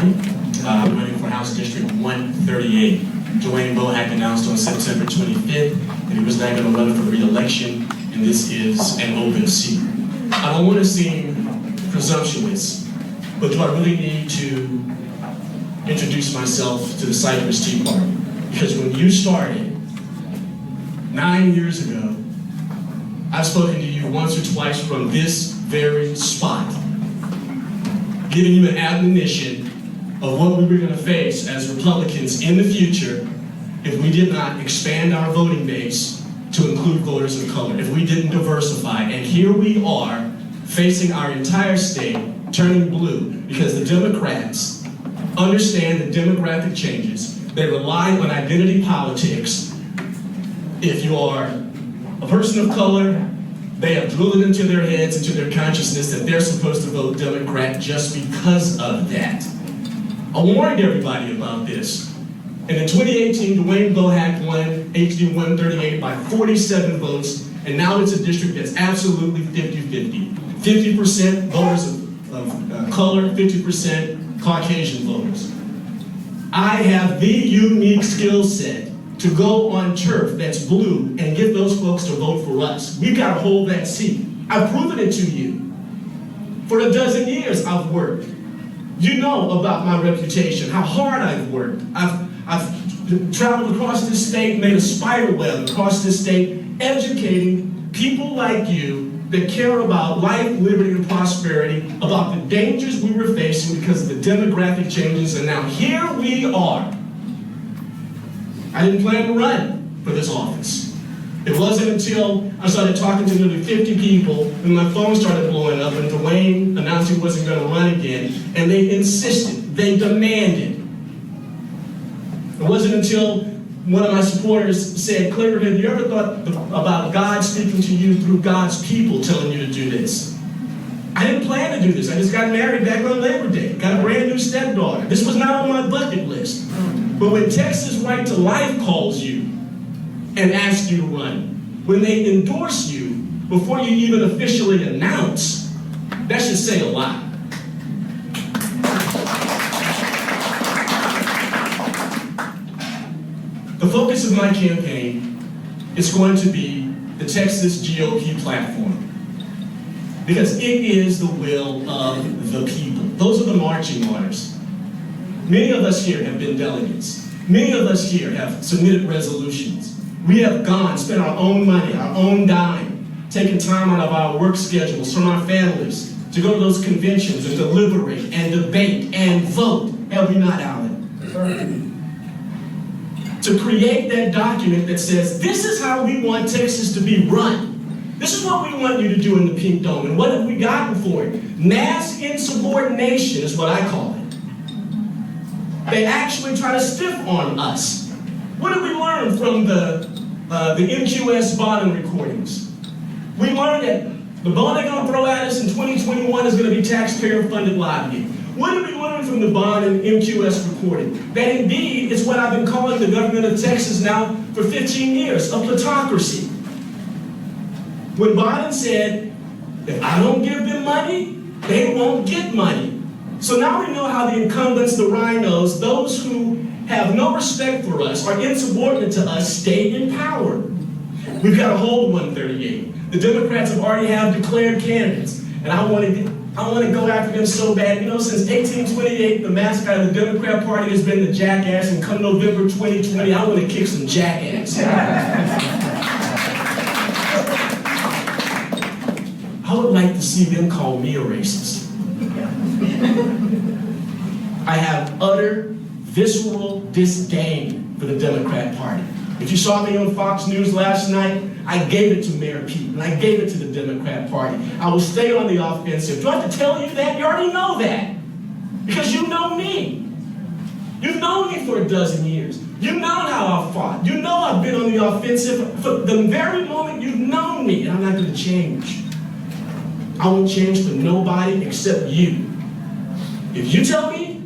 Kamau-Imani. I'm running for House District 138. Dwayne Bohack announced on September 25th that he was not going to run for re-election, and this is an open seat. I don't want to seem presumptuous, but do I really need to introduce myself to the Cypress Tea Party? Because when you started 9 years ago, I've spoken to you once or twice from this very spot, giving you an admonition of what we were going to face as Republicans in the future if we did not expand our voting base to include voters of color, if we didn't diversify. And here we are, facing our entire state turning blue because the Democrats understand the demographic changes. They rely on identity politics. If you are a person of color, they have drilled it into their heads, into their consciousness that they're supposed to vote Democrat just because of that. I warned everybody about this. And in 2018, Dwayne Bohack won HD 138 by 47 votes, and now it's a district that's absolutely 50-50. 50% voters of color, 50% Caucasian voters. I have the unique skill set to go on turf that's blue and get those folks to vote for us. We've got to hold that seat. I've proven it to you. For a dozen years I've worked. You know about my reputation, how hard I've worked. I've traveled across this state, made a spider web across this state, educating people like you that care about life, liberty, and prosperity, about the dangers we were facing because of the demographic changes, and now here we are. I didn't plan to run for this office. It wasn't until I started talking to nearly 50 people and my phone started blowing up and Dwayne announced he wasn't going to run again, and they insisted, they demanded. It wasn't until one of my supporters said, "Claver, have you ever thought about God speaking to you through God's people telling you to do this?" I didn't plan to do this. I just got married back on Labor Day, got a brand new stepdaughter. This was not on my bucket list. But when Texas Right to Life calls you and asks you to run, when they endorse you before you even officially announce, that should say a lot. The focus of my campaign is going to be the Texas GOP platform, because it is the will of the people. Those are the marching orders. Many of us here have been delegates. Many of us here have submitted resolutions. We have gone, spent our own money, our own dime, taken time out of our work schedules from our families to go to those conventions and deliberate and debate and vote. Have we not, Alan? To create that document that says, this is how we want Texas to be run. This is what we want you to do in the Pink Dome. And what have we gotten for it? Mass insubordination is what I call it. They actually try to stiff arm us. What did we learn from the MQS bond recordings? We learned that the bond they're going to throw at us in 2021 is going to be taxpayer-funded lobbying. What did we learn from the bond and MQS recording? That indeed is what I've been calling the government of Texas now for 15 years, a plutocracy. When Biden said, if I don't give them money, they won't get money. So now we know how the incumbents, the rhinos, those who have no respect for us, are insubordinate to us, stay in power. We've got to hold 138. The Democrats have already declared candidates, and I want to go after them so bad. You know, since 1828, the mascot of the Democrat Party has been the jackass, and come November 2020, I want to kick some jackass. I would like to see them call me a racist. I have utter, visceral disdain for the Democrat Party. If you saw me on Fox News last night, I gave it to Mayor Pete, and I gave it to the Democrat Party. I will stay on the offensive. Do I have to tell you that? You already know that. Because you know me. You've known me for a dozen years. You know how I've fought. You know I've been on the offensive for the very moment you've known me, and I'm not going to change. I won't change for nobody except you. If you tell me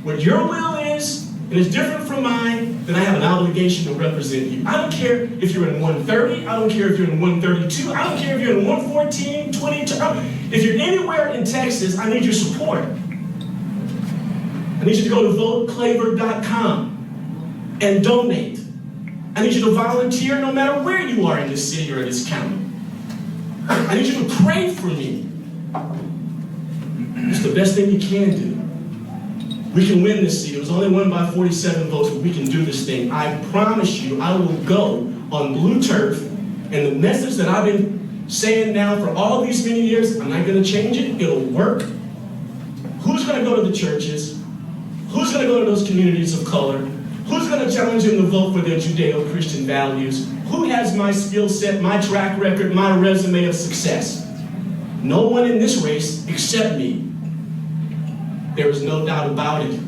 what your will is, and it's different from mine, then I have an obligation to represent you. I don't care if you're in 130, I don't care if you're in 132, I don't care if you're in 114, 22. If you're anywhere in Texas, I need your support. I need you to go to voteclaver.com and donate. I need you to volunteer no matter where you are in this city or this county. I need you to pray for me. It's the best thing you can do. We can win this seat. It was only won by 47 votes, but we can do this thing. I promise you, I will go on blue turf, and the message that I've been saying now for all these many years, I'm not going to change it. It'll work. Who's going to go to the churches? Who's going to go to those communities of color? Who's going to challenge them to vote for their Judeo-Christian values? Who has my skill set, my track record, my resume of success? No one in this race except me. There is no doubt about it.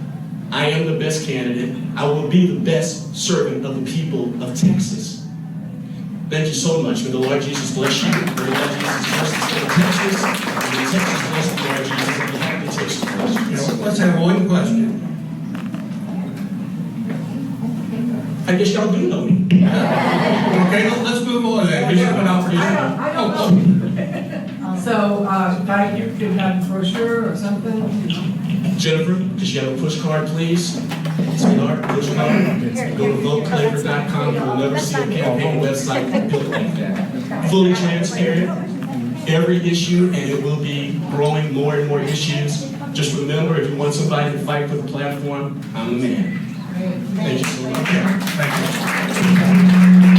I am the best candidate. I will be the best servant of the people of Texas. Thank you so much. May the Lord Jesus bless you. May the Lord Jesus bless the state of Texas. And may Texas bless the Lord Jesus. And we have to take some questions. Let's have one question. I guess y'all do know me. Okay, let's move on then. We have an opportunity. I don't know. So, guy, you could have a brochure or something? Jennifer, could you have a push card, please? Sweetheart, push card. Go to voteclaver.com. You will never see a campaign website built like that. Fully transparent, every issue, and it will be growing more and more issues. Just remember, if you want somebody to fight for the platform, I'm the man. Thank you so much. Thank you.